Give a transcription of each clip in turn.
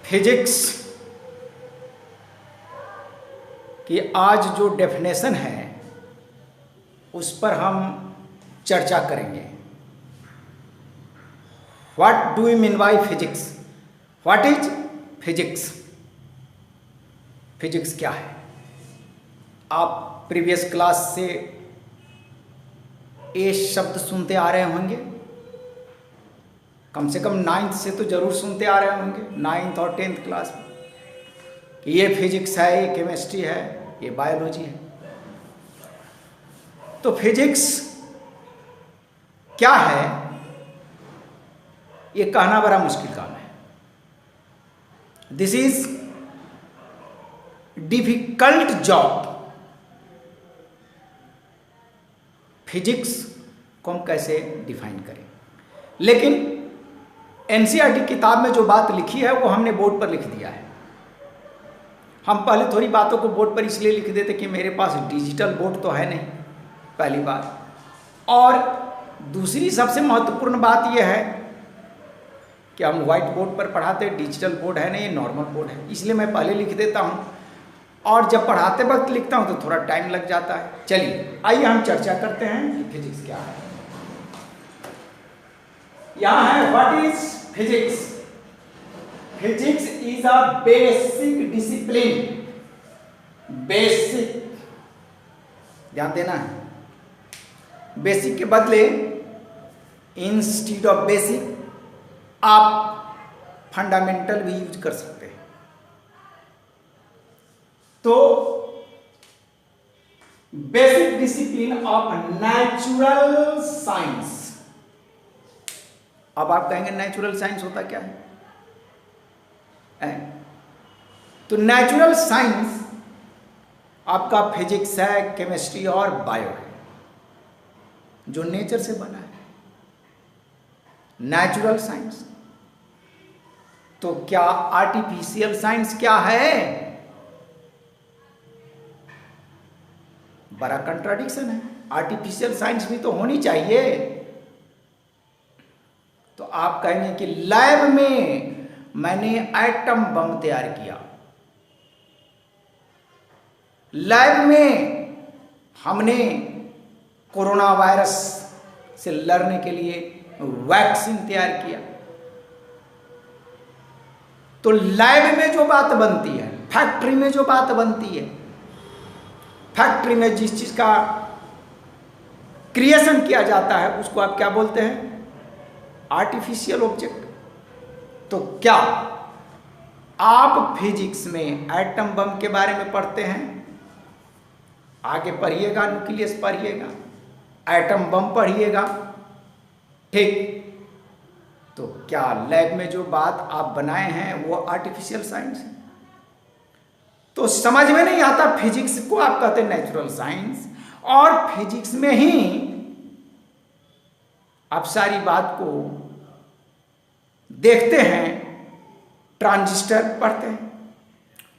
Physics की आज जो डेफिनेशन है उस पर हम चर्चा करेंगे। What do you mean by physics? What is physics? Physics क्या है? आप प्रीवियस क्लास से ये शब्द सुनते आ रहे होंगे, कम से कम 9th से तो जरूर सुनते आ रहे होंगे, 9th और 10th क्लास में, कि ये फिजिक्स है, ये केमिस्ट्री है, ये बायोलॉजी है। तो फिजिक्स क्या है ये कहना बड़ा मुश्किल काम है। This is difficult job. Physics को हम कैसे डिफाइन करें? लेकिन एनसीईआरटी किताब में जो बात लिखी है वो हमने बोर्ड पर लिख दिया है। हम पहले थोड़ी बातों को बोर्ड पर इसलिए लिख देते कि मेरे पास डिजिटल बोर्ड तो है नहीं, पहली बात। और दूसरी सबसे महत्वपूर्ण बात यह है कि हम व्हाइट बोर्ड पर पढ़ाते, डिजिटल बोर्ड है नहीं, नॉर्मल बोर्ड है, इसलिए मैं पहले लिख देता हूँ और जब पढ़ाते वक्त लिखता हूँ तो थोड़ा टाइम लग जाता है। चलिए आइए हम चर्चा करते हैं कि फिजिक्स क्या है। यहाँ है what is physics. Physics is a basic discipline. Basic, ध्यान देना है, बेसिक के बदले इंस्टीड ऑफ बेसिक आप फंडामेंटल भी यूज कर सकते हैं। तो basic discipline of natural science. अब आप कहेंगे नेचुरल साइंस होता क्या है? तो नेचुरल साइंस आपका फिजिक्स है, केमिस्ट्री और बायो है, जो नेचर से बना है, नेचुरल साइंस। तो क्या आर्टिफिशियल साइंस क्या है? बड़ा कंट्राडिक्शन है। आर्टिफिशियल साइंस भी तो होनी चाहिए। तो आप कहेंगे कि लैब में मैंने एटम बम तैयार किया, लैब में हमने कोरोना वायरस से लड़ने के लिए वैक्सीन तैयार किया। तो लैब में जो बात बनती है, फैक्ट्री में जो बात बनती है, फैक्ट्री में जिस चीज का क्रिएशन किया जाता है उसको आप क्या बोलते हैं? Artificial object. तो क्या आप फिजिक्स में एटम बम के बारे में पढ़ते हैं? आगे पढ़िएगा, न्यूक्लियस पढ़िएगा, एटम बम पढ़िएगा, ठीक। तो क्या लैब में जो बात आप बनाए हैं वो आर्टिफिशियल साइंस है? तो समझ में नहीं आता। फिजिक्स को आप कहते हैं नेचुरल साइंस, और फिजिक्स में ही आप सारी बात को देखते हैं। ट्रांजिस्टर पढ़ते हैं,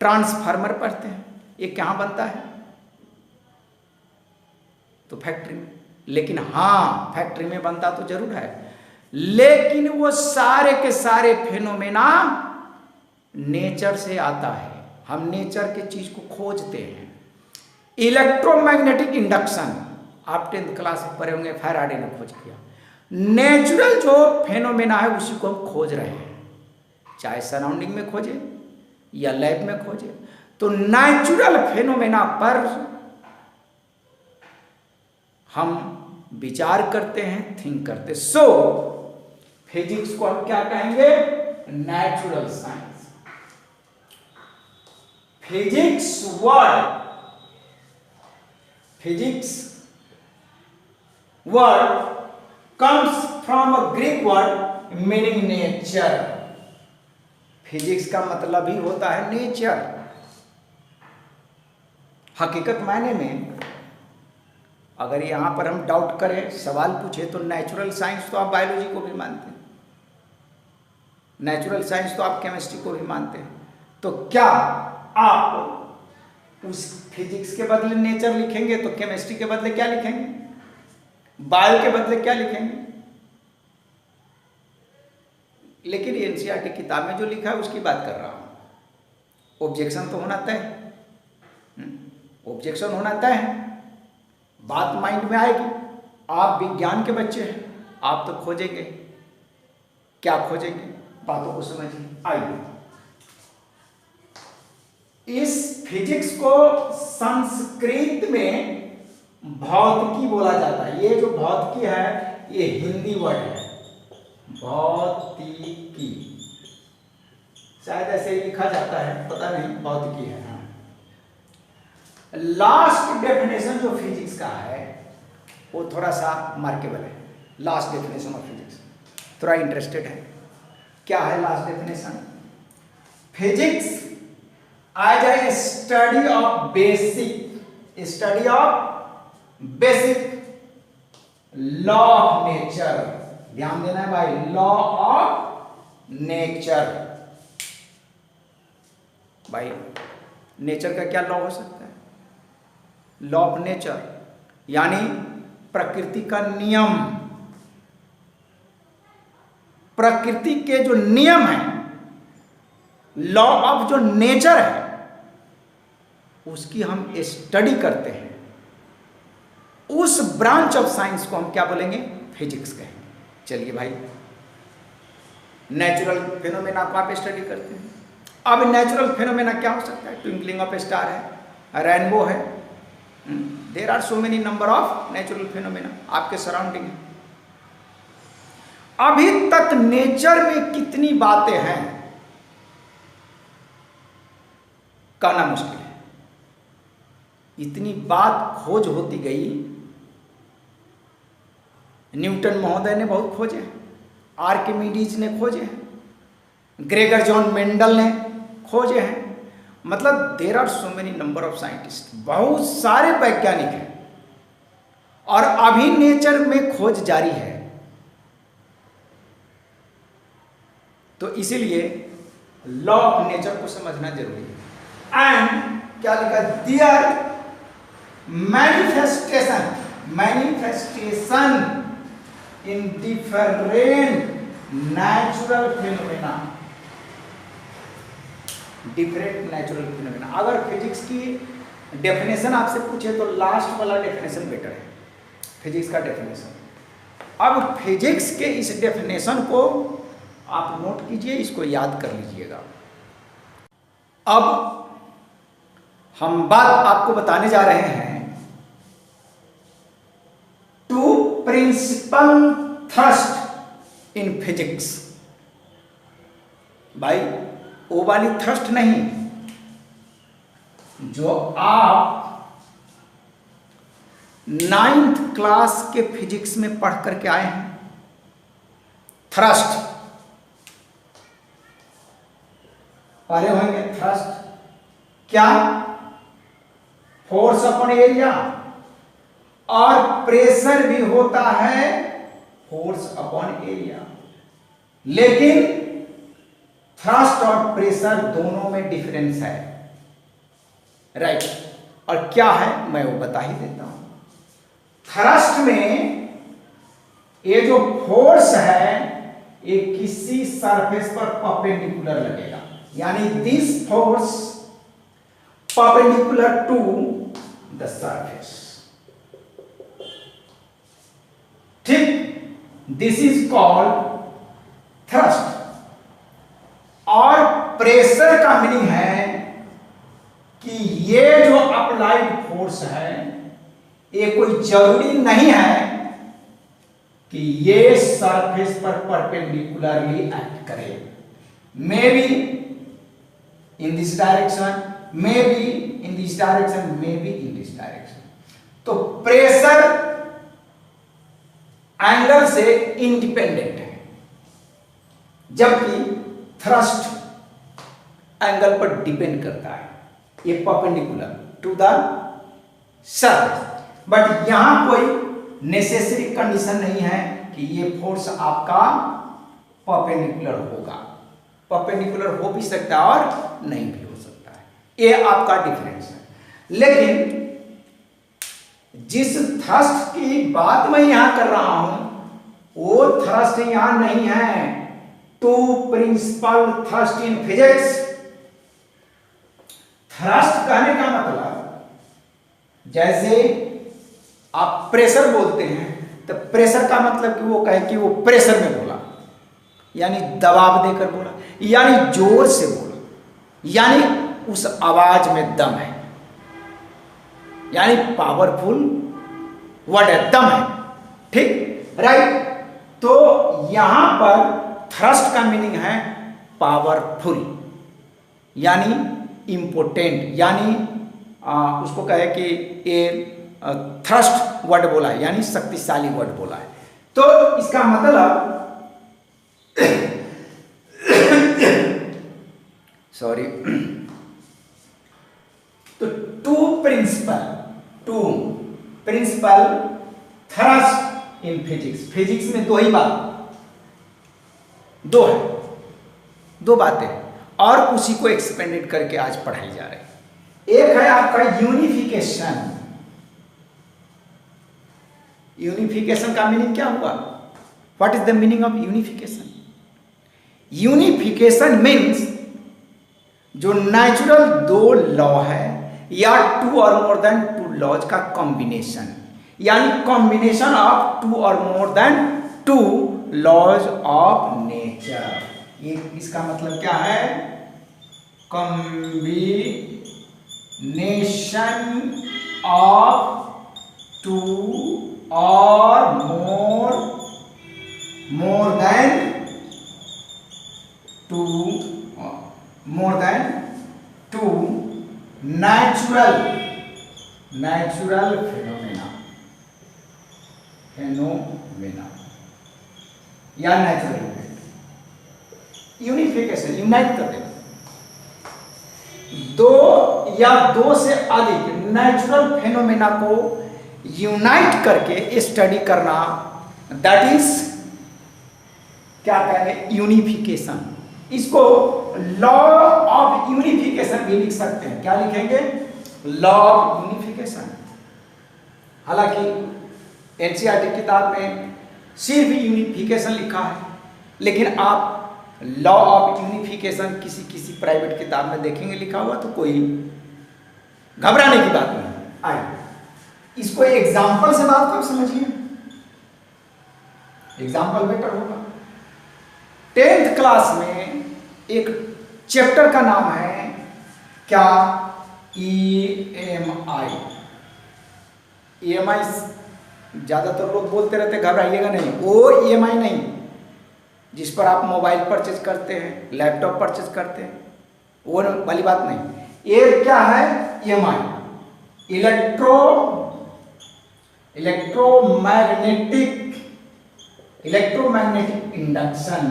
ट्रांसफार्मर पढ़ते हैं, ये कहाँ बनता है? तो फैक्ट्री में। लेकिन हाँ, फैक्ट्री में बनता तो जरूर है, लेकिन वो सारे के सारे फेनोमेना नेचर से आता है। हम नेचर के चीज को खोजते हैं। इलेक्ट्रोमैग्नेटिक इंडक्शन आप 10th क्लास में पढ़े होंगे, फैराडे ने खोज किया। नेचुरल जो फेनोमेना है उसी को हम खोज रहे हैं, चाहे सराउंडिंग में खोजे या लैब में खोजे। तो नेचुरल फेनोमेना पर हम विचार करते हैं, थिंक करते। सो फिजिक्स को हम क्या कहेंगे? Natural science. Physics word, physics word comes from a Greek word meaning nature। Physics का मतलब ही होता है नेचर। हकीकत मायने में अगर यहां पर हम डाउट करें, सवाल पूछे, तो नेचुरल साइंस तो आप बायोलॉजी को भी मानते हैं, नेचुरल साइंस तो आप केमिस्ट्री को भी मानते हैं। तो क्या आप उस फिजिक्स के बदले नेचर लिखेंगे तो केमिस्ट्री के बदले क्या लिखेंगे? बायो के बदले क्या लिखेंगे? लेकिन एनसीईआरटी किताब में जो लिखा है उसकी बात कर रहा हूँ। ऑब्जेक्शन तो होना तय है, ऑब्जेक्शन होना तय है, बात माइंड में आएगी। आप विज्ञान के बच्चे हैं, आप तो खोजेंगे, क्या खोजेंगे, बातों को समझिए। आइए, इस फिजिक्स को संस्कृत में भौतिकी बोला जाता है। ये जो भौतिकी है ये हिंदी वर्ड है, भौतिकी, शायद ऐसे ही लिखा जाता है, पता नहीं, भौतिकी है। हाँ। लास्ट डेफिनेशन जो फिजिक्स का है वो थोड़ा सा मार्केबल है। लास्ट डेफिनेशन ऑफ फिजिक्स थोड़ा इंटरेस्टेड है। क्या है last definition? Physics as a study of basic law of nature. ध्यान देना है भाई, लॉ ऑफ नेचर। भाई नेचर का क्या लॉ हो सकता है? लॉ ऑफ नेचर यानी प्रकृति का नियम, प्रकृति के जो नियम है, लॉ ऑफ जो नेचर है उसकी हम स्टडी करते हैं। उस ब्रांच ऑफ साइंस को हम क्या बोलेंगे? फिजिक्स कहेंगे। चलिए भाई, नेचुरल फिनोमेना को आप स्टडी करते हैं। अब नेचुरल फिनोमेना क्या हो सकता है? ट्विंकलिंग ऑफ स्टार है, रेनबो है, there are so many number of natural phenomena आपके सराउंडिंग है। अभी तक नेचर में कितनी बातें हैं कहना मुश्किल है। इतनी बात खोज होती गई, न्यूटन महोदय ने बहुत खोजे हैं, आर्किमिडीज ने खोजे हैं, ग्रेगर जॉन मेंडल ने खोजे हैं। मतलब there are so many number of scientist, बहुत सारे वैज्ञानिक हैं और अभी नेचर में खोज जारी है। तो इसीलिए लॉ ऑफ नेचर को समझना जरूरी है। एंड क्या लिखा? Their manifestation in different natural phenomena, different natural phenomena. अगर फिजिक्स की डेफिनेशन आपसे पूछे तो लास्ट वाला डेफिनेशन बेटर है, फिजिक्स का डेफिनेशन। अब फिजिक्स के इस डेफिनेशन को आप नोट कीजिए, इसको याद कर लीजिएगा। अब हम बात आपको बताने जा रहे हैं two principal thrust in physics. भाई वो वाली थ्रस्ट नहीं जो आप 9th क्लास के फिजिक्स में पढ़ करके आए हैं। थ्रस्ट पढ़े होंगे। थ्रस्ट क्या? फोर्स अपॉन एरिया, और प्रेशर भी होता है फोर्स अपॉन एरिया। लेकिन थ्रस्ट और प्रेशर दोनों में डिफरेंस है, राइट? और क्या है मैं वो बता ही देता हूं। थ्रस्ट में ये जो फोर्स है ये किसी सरफेस पर परपेंडिकुलर लगेगा, यानी this force perpendicular to the surface. ठीक, दिस इज कॉल्ड थ्रस्ट। और प्रेशर का मीनिंग है कि ये जो अप्लाइड फोर्स है ये कोई जरूरी नहीं है कि ये सरफेस पर परपेंडिकुलरली एक्ट करे। May be in this direction, may be in this direction, may be in this direction. तो प्रेशर एंगल से इंडिपेंडेंट है, जबकि थ्रस्ट एंगल पर डिपेंड करता है, ये perpendicular to the surface. But यहां कोई नेसेसरी कंडीशन नहीं है कि ये फोर्स आपका परपेंडिकुलर होगा। परपेंडिकुलर हो भी सकता है और नहीं भी हो सकता है, ये आपका डिफरेंस है। लेकिन जिस थ्रस्ट की बात मैं यहां कर रहा हूं वो थ्रस्ट यहां नहीं है, two principal thrust in physics. Thrust कहने का मतलब, जैसे आप प्रेशर बोलते हैं तो प्रेशर का मतलब कि वो कहे कि वो प्रेशर में बोला, यानी दबाव देकर बोला, यानी जोर से बोला, यानी उस आवाज में दम है, यानी पावरफुल वर्ड है, दम है। ठीक, राइट। तो यहां पर थ्रस्ट का मीनिंग है पावरफुल, यानी इंपोर्टेंट, यानी उसको कहे कि ये थ्रस्ट वर्ड बोला है, यानी शक्तिशाली वर्ड बोला है। तो इसका मतलब सॉरी, तो two principal thrust in physics. Physics में दो ही बात, दो है, दो बातें और उसी को एक्सपेंडेड करके आज पढ़ाई जा रही है। एक है आपका यूनिफिकेशन। यूनिफिकेशन का मीनिंग क्या हुआ? What is the meaning of unification? Unification means जो नेचुरल दो लॉ है या two or more than two laws का कॉम्बिनेशन, यानी combination of two or more than two laws of nature. ये इसका मतलब क्या है? Combination of two or more than two natural phenomena या नेचुरल इवेंट। यूनिफिकेशन, यूनाइट कर देना दो या दो से अधिक नेचुरल फेनोमेना को यूनाइट करके स्टडी करना, दैट इज क्या कहेंगे? यूनिफिकेशन। इसको लॉ ऑफ यूनिफिकेशन भी लिख सकते हैं। क्या लिखेंगे? Law of unification. हालांकि एनसीईआरटी किताब में सिर्फ यूनिफिकेशन लिखा है, लेकिन आप लॉ ऑफ यूनिफिकेशन किसी प्राइवेट किताब में देखेंगे लिखा हुआ तो कोई घबराने की बात नहीं। आइए इसको एग्जाम्पल से बात कर समझिए, एग्जाम्पल बेटर होगा। 10th क्लास में एक चैप्टर का नाम है क्या? EMI। EMI ज्यादातर लोग बोलते रहते, घबराइएगा नहीं, वो EMI नहीं जिस पर आप मोबाइल परचेज करते हैं, लैपटॉप परचेज करते हैं, वो वाली बात नहीं। ये क्या है? EMI, electromagnetic induction.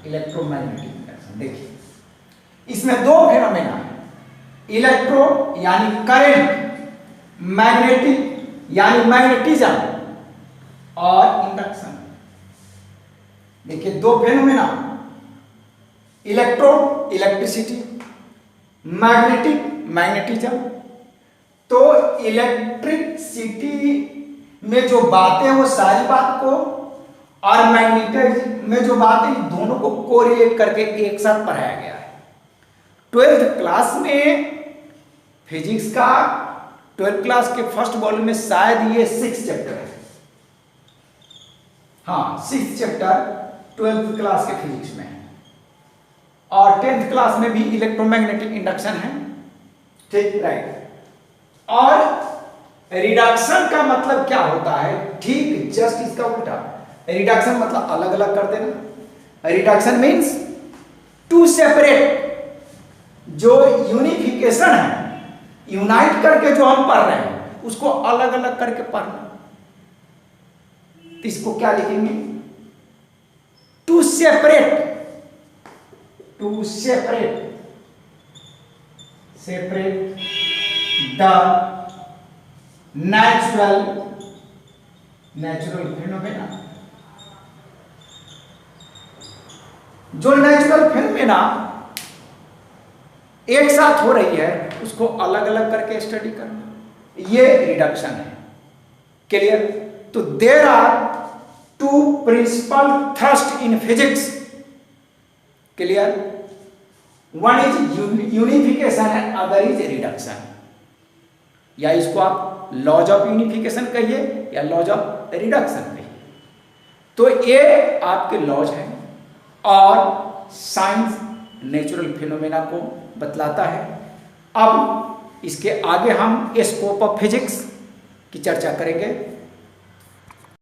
Electromagnetic induction देखिए, इसमें दो फेनोमेना है, इलेक्ट्रो यानी करंट, मैग्नेटिक यानी मैग्नेटिज्म, और इंडक्शन। देखिए दो phenomena, electro electricity, magnetic magnetism. तो इलेक्ट्रिसिटी में जो बातें वो सारी बात को, और मैग्नेटिज्म में जो बातें, दोनों को कोरिलेट करके एक साथ पढ़ाया गया है। 12th क्लास में फिजिक्स का 12th क्लास के फर्स्ट वॉल्यूम में शायद ये 6th चैप्टर है। हाँ, 6th चैप्टर 12th क्लास के फिजिक्स में है, और 10th क्लास में भी इलेक्ट्रोमैग्नेटिक इंडक्शन है। ठीक, राइट। और रिडक्शन का मतलब क्या होता है? ठीक जस्ट इसका उल्टा। रिडक्शन मतलब अलग अलग कर देना। Reduction means to separate. जो यूनिफिकेशन है, यूनाइट करके जो हम पढ़ रहे हैं, उसको अलग अलग करके पढ़ना। तो इसको क्या लिखेंगे? To separate the natural phenomena. जो नेचुरल फेनोमेना एक साथ हो रही है, उसको अलग अलग करके स्टडी करना, ये रिडक्शन है। क्लियर? तो there are two principal thrust in physics, clear? One is unification and other is reduction, या इसको आप लॉज ऑफ यूनिफिकेशन कहिए या लॉज ऑफ रिडक्शन कहिए। तो ये आपके लॉज हैं और साइंस नेचुरल फिनोमेना को बतलाता है। अब इसके आगे हम स्कोप ऑफ फिजिक्स की चर्चा करेंगे।